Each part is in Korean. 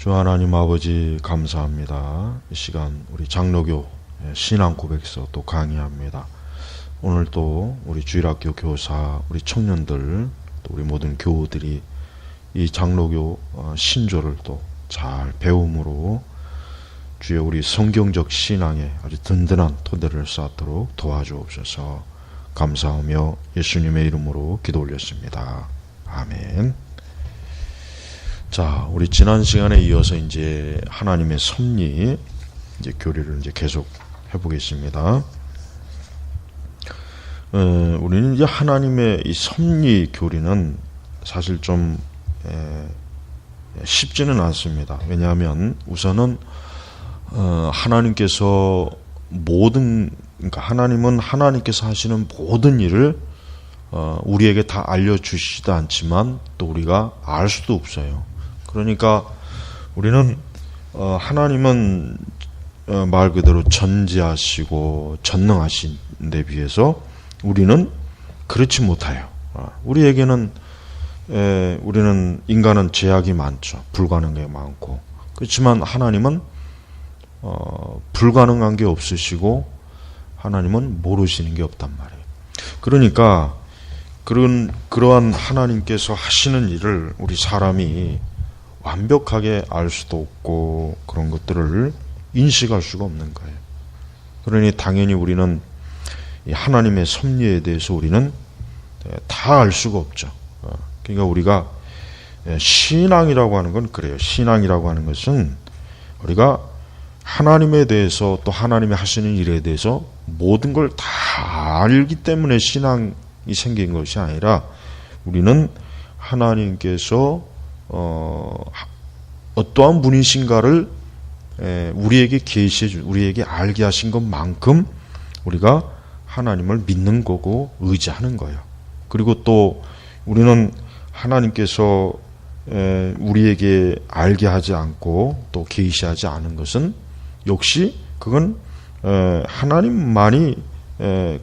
주 하나님 아버지 감사합니다. 이 시간 우리 장로교 신앙 고백서 또 강의합니다. 오늘 또 우리 주일학교 교사, 우리 청년들, 또 우리 모든 교우들이 이 장로교 신조를 또 잘 배움으로 주여 우리 성경적 신앙에 아주 든든한 토대를 쌓도록 도와주옵소서. 감사하며 예수님의 이름으로 기도 올렸습니다. 아멘. 자, 우리 지난 시간에 이어서 이제 하나님의 섭리 이제 교리를 이제 계속 해보겠습니다. 우리는 이제 하나님의 이 섭리 교리는 사실 좀 쉽지는 않습니다. 왜냐하면 우선은 하나님께서 그러니까 하나님은 하나님께서 하시는 모든 일을 우리에게 다 알려주시지도 않지만 또 우리가 알 수도 없어요. 그러니까 우리는 하나님은 말 그대로 전지하시고 전능하신 데 비해서 우리는 그렇지 못해요. 우리는 인간은 제약이 많죠. 불가능한 게 많고. 그렇지만 하나님은 불가능한 게 없으시고 하나님은 모르시는 게 없단 말이에요. 그러니까 그러한 하나님께서 하시는 일을 우리 사람이 완벽하게 알 수도 없고 그런 것들을 인식할 수가 없는 거예요. 그러니 당연히 우리는 이 하나님의 섭리에 대해서 우리는 다 알 수가 없죠. 그러니까 우리가 신앙이라고 하는 건 그래요. 신앙이라고 하는 것은 우리가 하나님에 대해서 또 하나님이 하시는 일에 대해서 모든 걸 다 알기 때문에 신앙이 생긴 것이 아니라 우리는 하나님께서 어떠한 분이신가를 우리에게 우리에게 알게 하신 것만큼 우리가 하나님을 믿는 거고 의지하는 거예요. 그리고 또 우리는 하나님께서 우리에게 알게 하지 않고 또 계시하지 않은 것은 역시 그건 하나님만이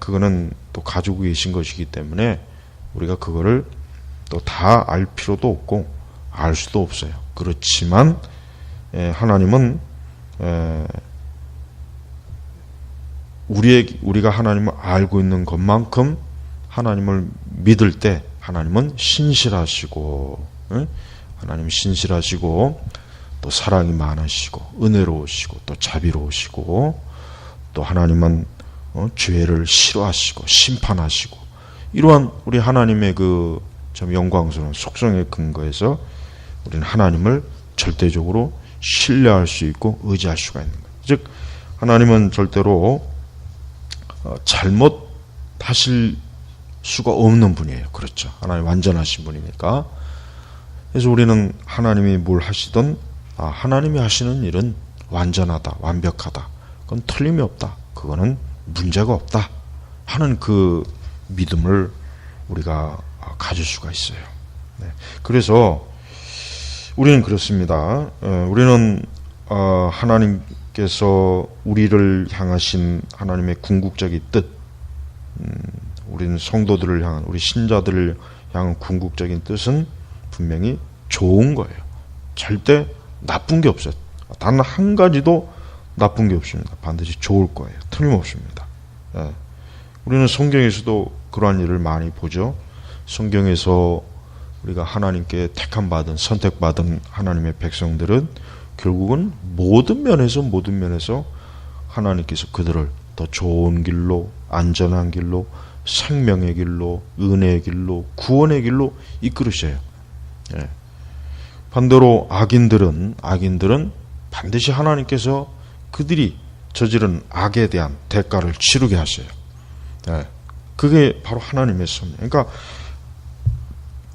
그거는 또 가지고 계신 것이기 때문에 우리가 그거를 또 다 알 필요도 없고 알 수도 없어요. 그렇지만 하나님은 우리가 하나님을 알고 있는 것만큼 하나님을 믿을 때 하나님은 신실하시고 또 사랑이 많으시고 은혜로우시고 또 자비로우시고 또 하나님은 죄를 싫어하시고 심판하시고 이러한 우리 하나님의 그 참 영광스러운 속성에 근거해서 우리는 하나님을 절대적으로 신뢰할 수 있고 의지할 수가 있는 거예요. 즉 하나님은 절대로 잘못하실 수가 없는 분이에요. 그렇죠. 하나님 완전하신 분이니까. 그래서 우리는 하나님이 뭘 하시든 하나님이 하시는 일은 완전하다, 완벽하다. 그건 틀림이 없다. 그거는 문제가 없다 하는 그 믿음을 우리가 가질 수가 있어요. 네. 그래서 우리는 그렇습니다. 우리는 하나님께서 우리를 향하신 하나님의 궁극적인 뜻, 우리는 성도들을 향한, 우리 신자들을 향한 궁극적인 뜻은 분명히 좋은 거예요. 절대 나쁜 게 없어요. 단 한 가지도 나쁜 게 없습니다. 반드시 좋을 거예요. 틀림없습니다. 예. 우리는 성경에서도 그러한 일을 많이 보죠. 성경에서 우리가 하나님께 택함받은, 선택받은 하나님의 백성들은 결국은 모든 면에서 하나님께서 그들을 더 좋은 길로, 안전한 길로, 생명의 길로, 은혜의 길로, 구원의 길로 이끌으셔요. 예. 반대로 악인들은 반드시 하나님께서 그들이 저지른 악에 대한 대가를 치르게 하셔요. 예. 그게 바로 하나님의 섭리. 그러니까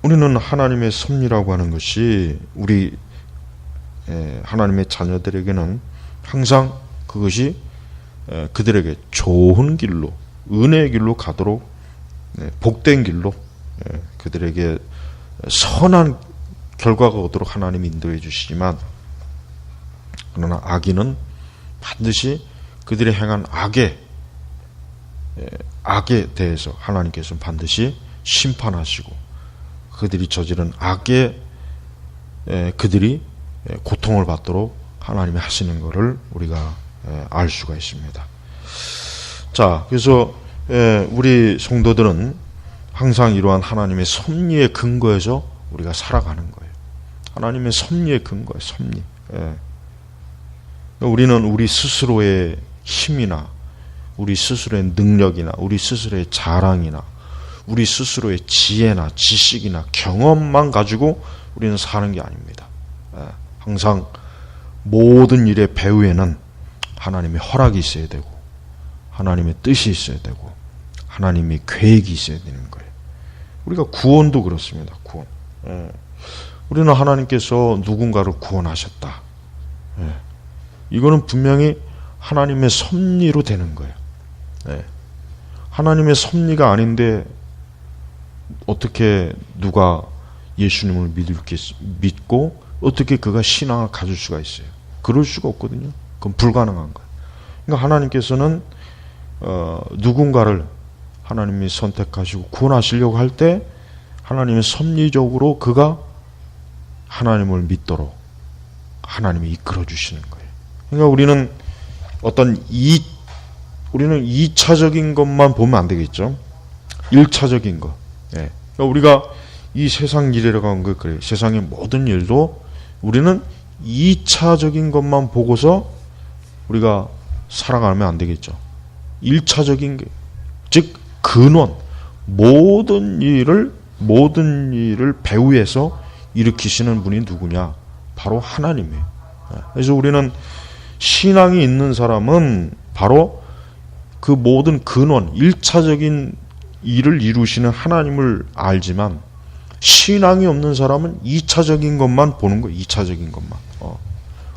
우리는 하나님의 섭리라고 하는 것이 우리 하나님의 자녀들에게는 항상 그것이 그들에게 좋은 길로, 은혜의 길로 가도록 복된 길로 그들에게 선한 결과가 오도록 하나님이 인도해 주시지만, 그러나 악인은 반드시 그들이 행한 악에 대해서 하나님께서는 반드시 심판하시고 그들이 저지른 악에 그들이 고통을 받도록 하나님이 하시는 것을 우리가 알 수가 있습니다. 자, 그래서 우리 성도들은 항상 이러한 하나님의 섭리의 근거에서 우리가 살아가는 거예요. 하나님의 섭리의 근거예요. 섭리. 우리는 우리 스스로의 힘이나 우리 스스로의 능력이나 우리 스스로의 자랑이나 우리 스스로의 지혜나 지식이나 경험만 가지고 우리는 사는 게 아닙니다. 항상 모든 일의 배후에는 하나님의 허락이 있어야 되고 하나님의 뜻이 있어야 되고 하나님의 계획이 있어야 되는 거예요. 우리가 구원도 그렇습니다. 구원. 우리는 하나님께서 누군가를 구원하셨다. 이거는 분명히 하나님의 섭리로 되는 거예요. 하나님의 섭리가 아닌데 어떻게 누가 예수님을 믿고 어떻게 그가 신앙을 가질 수가 있어요? 그럴 수가 없거든요. 그건 불가능한 거예요. 그러니까 하나님께서는 누군가를 하나님이 선택하시고 구원하시려고 할 때 하나님의 섭리적으로 그가 하나님을 믿도록 하나님이 이끌어 주시는 거예요. 그러니까 우리는 우리는 2차적인 것만 보면 안 되겠죠. 1차적인 것. 그러니까 우리가 이 세상 일이라고 하는 거 그래요. 세상의 모든 일도 우리는 2차적인 것만 보고서 우리가 살아가면 안 되겠죠. 1차적인 게, 즉 근원, 모든 일을 배후에서 일으키시는 분이 누구냐? 바로 하나님이에요. 그래서 우리는 신앙이 있는 사람은 바로 그 모든 근원, 1차적인 일을 이루시는 하나님을 알지만 신앙이 없는 사람은 2차적인 것만 보는 거예요. 2차적인 것만.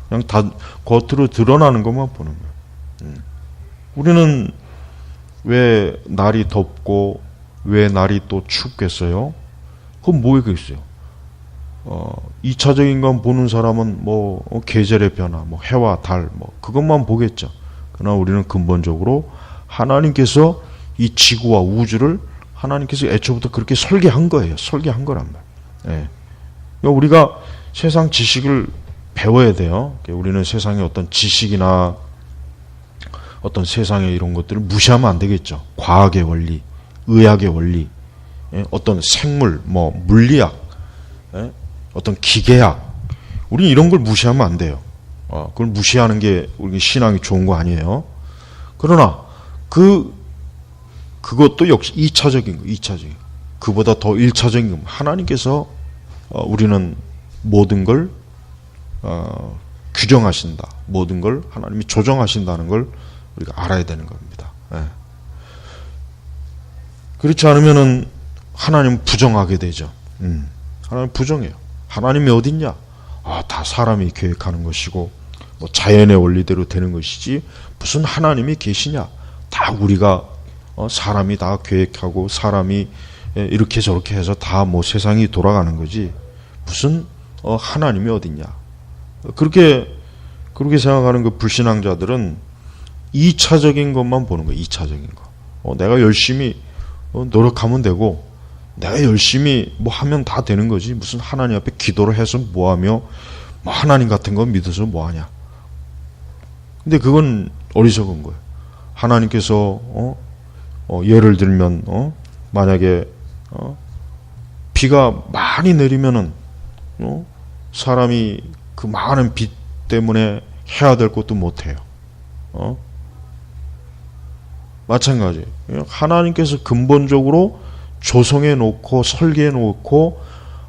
그냥 다 겉으로 드러나는 것만 보는 거예요. 우리는 왜 날이 덥고 왜 날이 또 춥겠어요? 그건 뭐겠어요? 2차적인 건 보는 사람은 뭐 계절의 변화, 뭐 해와 달, 뭐 그것만 보겠죠. 그러나 우리는 근본적으로 하나님께서 이 지구와 우주를 하나님께서 애초부터 그렇게 설계한 거예요. 설계한 거란 말이에요. 그러니까 우리가 세상 지식을 배워야 돼요. 우리는 세상의 어떤 지식이나 어떤 세상의 이런 것들을 무시하면 안 되겠죠. 과학의 원리, 의학의 원리, 어떤 생물, 뭐 물리학, 어떤 기계학, 우리는 이런 걸 무시하면 안 돼요. 그걸 무시하는 게 우리 신앙이 좋은 거 아니에요. 그러나 그것도 역시 2차적인 거, 2차적인. 그보다 더 1차적인 거. 하나님께서 우리는 모든 걸 규정하신다. 모든 걸 하나님이 조정하신다는 걸 우리가 알아야 되는 겁니다. 그렇지 않으면은 하나님 부정하게 되죠. 하나님 부정해요. 하나님이 어딨냐? 다 사람이 계획하는 것이고 뭐 자연의 원리대로 되는 것이지 무슨 하나님이 계시냐? 다 우리가 사람이 다 계획하고 사람이 이렇게 저렇게 해서 다 뭐 세상이 돌아가는 거지 무슨 하나님이 어딨냐? 그렇게 생각하는 그 불신앙자들은 2차적인 것만 보는 거예요. 2차적인 거. 내가 열심히 노력하면 되고 내가 열심히 뭐 하면 다 되는 거지 무슨 하나님 앞에 기도를 해서 뭐하며 뭐 하나님 같은 거 믿어서 뭐하냐. 근데 그건 어리석은 거예요. 하나님께서 예를 들면 만약에 비가 많이 내리면은 사람이 그 많은 비 때문에 해야 될 것도 못해요. 마찬가지. 하나님께서 근본적으로 조성해 놓고 설계해 놓고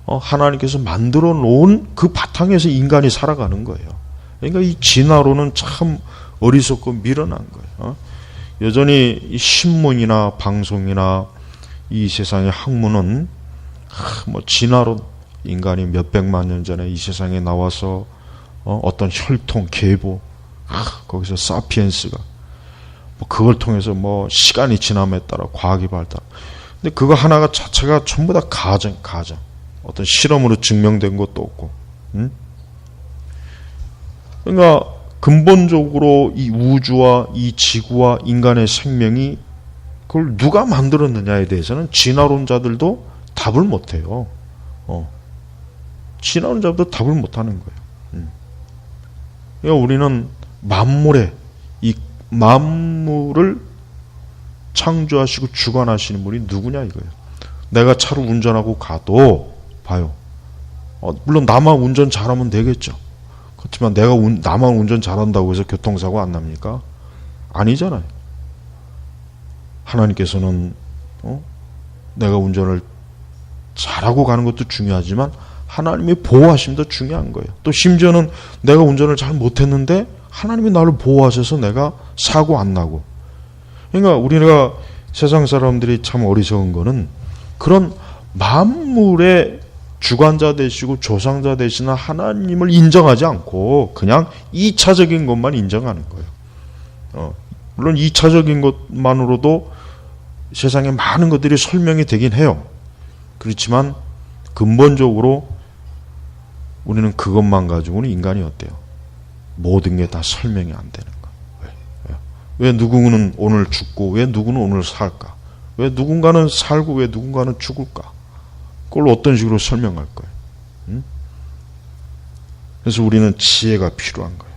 하나님께서 만들어 놓은 그 바탕에서 인간이 살아가는 거예요. 그러니까 이 진화론은 참 어리석고 미련한 거예요. 여전히 이 신문이나 방송이나 이 세상의 학문은 뭐 진화론, 인간이 몇백만 년 전에 이 세상에 나와서 어떤 혈통, 계보, 거기서 사피엔스가 뭐 그걸 통해서 뭐 시간이 지남에 따라 과학이 발달. 근데 그거 하나가 자체가 전부 다 가정. 어떤 실험으로 증명된 것도 없고. 그러니까 근본적으로 이 우주와 이 지구와 인간의 생명이 그걸 누가 만들었느냐에 대해서는 진화론자들도 답을 못해요. 진화론자들도 답을 못하는 거예요. 그러니까 우리는 이 만물을 창조하시고 주관하시는 분이 누구냐 이거예요. 내가 차를 운전하고 가도 봐요. 물론 나만 운전 잘하면 되겠죠. 그렇지만 나만 운전 잘한다고 해서 교통사고 안 납니까? 아니잖아요. 하나님께서는 내가 운전을 잘하고 가는 것도 중요하지만 하나님의 보호하심도 중요한 거예요. 또 심지어는 내가 운전을 잘 못했는데 하나님이 나를 보호하셔서 내가 사고 안 나고. 그러니까 우리가 세상 사람들이 참 어리석은 거는 그런 만물의 주관자 되시고 조상자 되시는 하나님을 인정하지 않고 그냥 2차적인 것만 인정하는 거예요. 물론 2차적인 것만으로도 세상에 많은 것들이 설명이 되긴 해요. 그렇지만 근본적으로 우리는 그것만 가지고는 인간이 어때요? 모든 게 다 설명이 안 되는 거예요. 왜 누구는 오늘 죽고 왜 누구는 오늘 살까? 왜 누군가는 살고 왜 누군가는 죽을까? 그걸 어떤 식으로 설명할 거예요? 그래서 우리는 지혜가 필요한 거예요.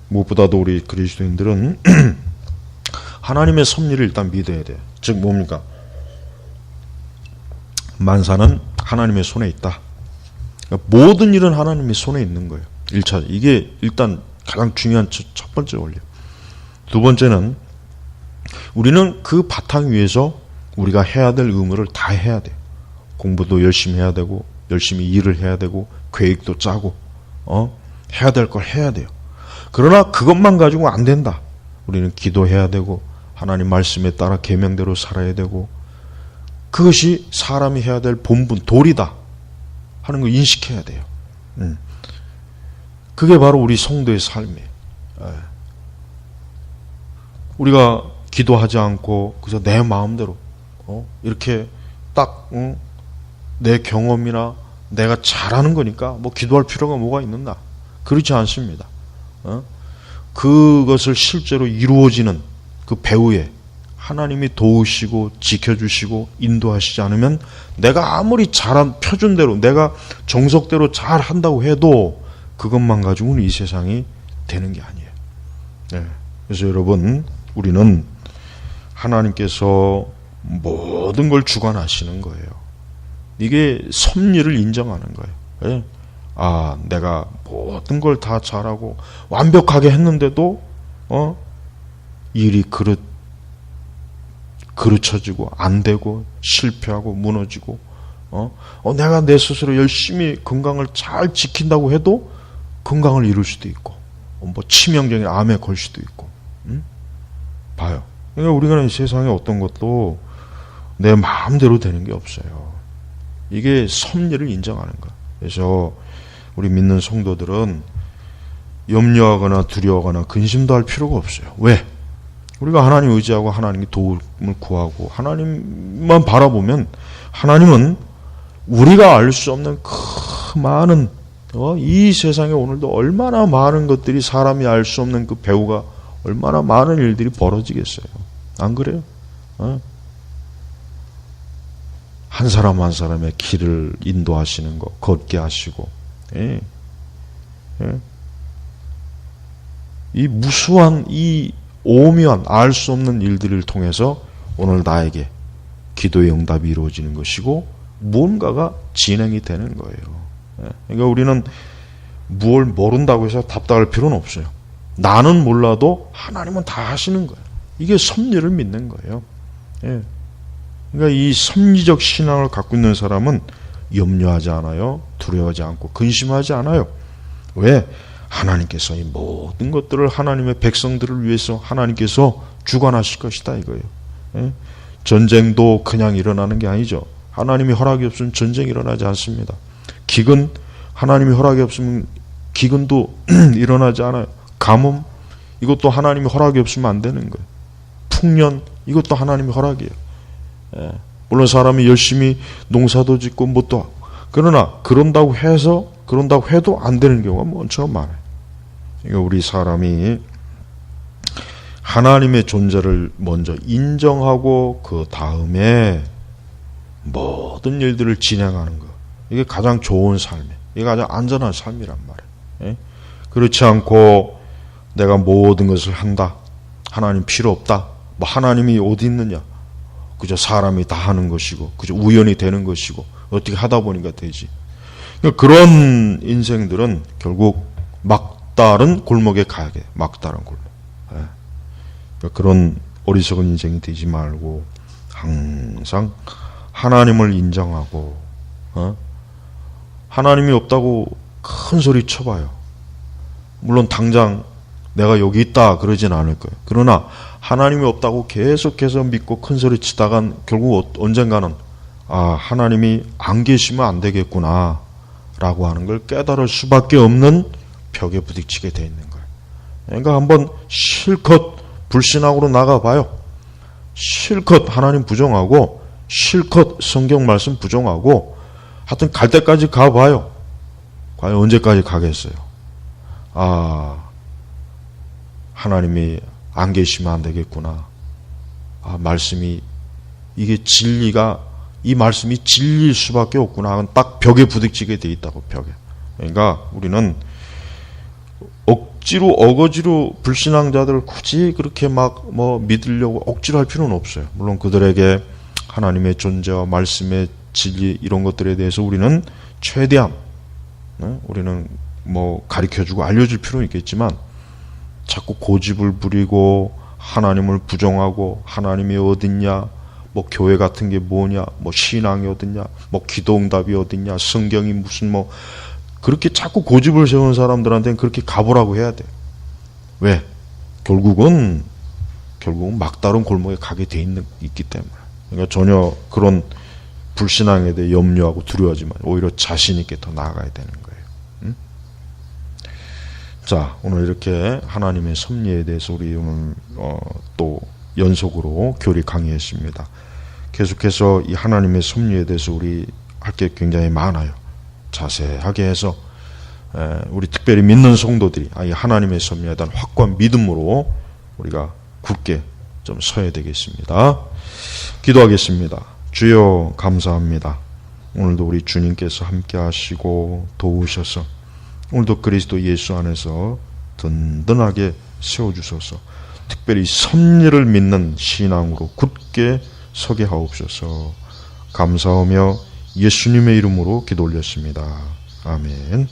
무엇보다도 우리 그리스도인들은 하나님의 섭리를 일단 믿어야 돼요. 즉 뭡니까? 만사는 하나님의 손에 있다. 그러니까 모든 일은 하나님의 손에 있는 거예요. 1차. 이게 일단 가장 중요한 첫 번째 원리. 두 번째는 우리는 그 바탕 위에서 우리가 해야 될 의무를 다 해야 돼요. 공부도 열심히 해야 되고 열심히 일을 해야 되고 계획도 짜고 해야 될 걸 해야 돼요. 그러나 그것만 가지고 안 된다. 우리는 기도해야 되고 하나님 말씀에 따라 계명대로 살아야 되고 그것이 사람이 해야 될 본분, 도리다 하는 거 인식해야 돼요. 그게 바로 우리 성도의 삶이에요. 우리가 기도하지 않고 그래서 내 마음대로 이렇게 딱 내 경험이나 내가 잘하는 거니까 뭐 기도할 필요가 뭐가 있는가? 그렇지 않습니다. 그것을 실제로 이루어지는 그 배후에 하나님이 도우시고 지켜주시고 인도하시지 않으면 내가 아무리 잘한 표준대로 내가 정석대로 잘 한다고 해도 그것만 가지고는 이 세상이 되는 게 아니에요. 네. 그래서 여러분 우리는 하나님께서 모든 걸 주관하시는 거예요. 이게 섭리를 인정하는 거예요. 네. 내가 모든 걸 다 잘하고 완벽하게 했는데도 일이 그르쳐지고 안 되고 실패하고 무너지고 내가 내 스스로 열심히 건강을 잘 지킨다고 해도 건강을 잃을 수도 있고 뭐 치명적인 암에 걸 수도 있고 봐요. 그러니까 우리가 이 세상에 어떤 것도 내 마음대로 되는 게 없어요. 이게 섭리를 인정하는 거예요. 그래서 우리 믿는 성도들은 염려하거나 두려워하거나 근심도 할 필요가 없어요. 왜? 우리가 하나님 의지하고 하나님의 도움을 구하고 하나님만 바라보면 하나님은 우리가 알 수 없는 그 많은 이 세상에 오늘도 얼마나 많은 것들이 사람이 알 수 없는 그 배후가 얼마나 많은 일들이 벌어지겠어요. 안 그래요? 한 사람 한 사람의 길을 인도하시는 거, 걷게 하시고 이 무수한 이 오묘한 알 수 없는 일들을 통해서 오늘 나에게 기도의 응답이 이루어지는 것이고 무언가가 진행이 되는 거예요. 그러니까 우리는 무엇을 모른다고 해서 답답할 필요는 없어요. 나는 몰라도 하나님은 다 하시는 거예요. 이게 섭리를 믿는 거예요. 그러니까 이 섭리적 신앙을 갖고 있는 사람은 염려하지 않아요. 두려워하지 않고 근심하지 않아요. 왜? 하나님께서 이 모든 것들을 하나님의 백성들을 위해서 하나님께서 주관하실 것이다 이거예요. 전쟁도 그냥 일어나는 게 아니죠. 하나님이 허락이 없으면 전쟁이 일어나지 않습니다. 기근, 하나님이 허락이 없으면 기근도 일어나지 않아요. 가뭄, 이것도 하나님이 허락이 없으면 안 되는 거예요. 풍년, 이것도 하나님의 허락이에요. 물론 사람이 열심히 농사도 짓고 뭣도 하고 그러나 그런다고 해도 안 되는 경우가 엄청 많아요. 그러니까 우리 사람이 하나님의 존재를 먼저 인정하고 그 다음에 모든 일들을 진행하는 거. 이게 가장 좋은 삶이에요. 이게 가장 안전한 삶이란 말이에요. 그렇지 않고 내가 모든 것을 한다. 하나님 필요 없다. 뭐 하나님이 어디 있느냐. 그저 사람이 다 하는 것이고 그저 우연히 되는 것이고 어떻게 하다 보니까 되지. 그런 인생들은 결국 막다른 골목에 가야 돼. 막다른 골목. 그런 어리석은 인생이 되지 말고 항상 하나님을 인정하고 하나님이 없다고 큰 소리 쳐봐요. 물론 당장 내가 여기 있다 그러진 않을 거예요. 그러나 하나님이 없다고 계속해서 믿고 큰 소리 치다간 결국 언젠가는 하나님이 안 계시면 안 되겠구나 라고 하는 걸 깨달을 수밖에 없는 벽에 부딪히게 돼 있는 거예요. 그러니까 한번 실컷 불신앙으로 나가봐요. 실컷 하나님 부정하고 실컷 성경 말씀 부정하고 하여튼 갈 때까지 가봐요. 과연 언제까지 가겠어요? 하나님이 안 계시면 안 되겠구나. 말씀이 이게 진리가 이 말씀이 진리일 수밖에 없구나. 딱 벽에 부딪히게 돼 있다고. 벽에. 그러니까 우리는 억지로 어거지로 불신앙자들을 굳이 그렇게 막 믿으려고 억지로 할 필요는 없어요. 물론 그들에게 하나님의 존재와 말씀의 진리 이런 것들에 대해서 우리는 최대한 우리는 가르쳐주고 알려줄 필요는 있겠지만 자꾸 고집을 부리고 하나님을 부정하고 하나님이 어딨냐, 교회 같은 게 뭐냐, 신앙이 어딨냐, 기도응답이 어딨냐, 성경이 무슨 그렇게 자꾸 고집을 세우는 사람들한테는 그렇게 가보라고 해야 돼. 왜? 결국은 막다른 골목에 가게 돼 있기 때문에. 그러니까 전혀 그런 불신앙에 대해 염려하고 두려워하지만 오히려 자신 있게 더 나아가야 되는 거예요. 자, 오늘 이렇게 하나님의 섭리에 대해서 우리 오늘 또 연속으로 교리 강의했습니다. 계속해서 이 하나님의 섭리에 대해서 우리 할 게 굉장히 많아요. 자세하게 해서 우리 특별히 믿는 성도들이 이 하나님의 섭리에 대한 확고한 믿음으로 우리가 굳게 좀 서야 되겠습니다. 기도하겠습니다. 주여 감사합니다. 오늘도 우리 주님께서 함께 하시고 도우셔서 오늘도 그리스도 예수 안에서 든든하게 세워주셔서 특별히 섭리를 믿는 신앙으로 굳게 서게 하옵소서. 감사하며 예수님의 이름으로 기도 올렸습니다. 아멘.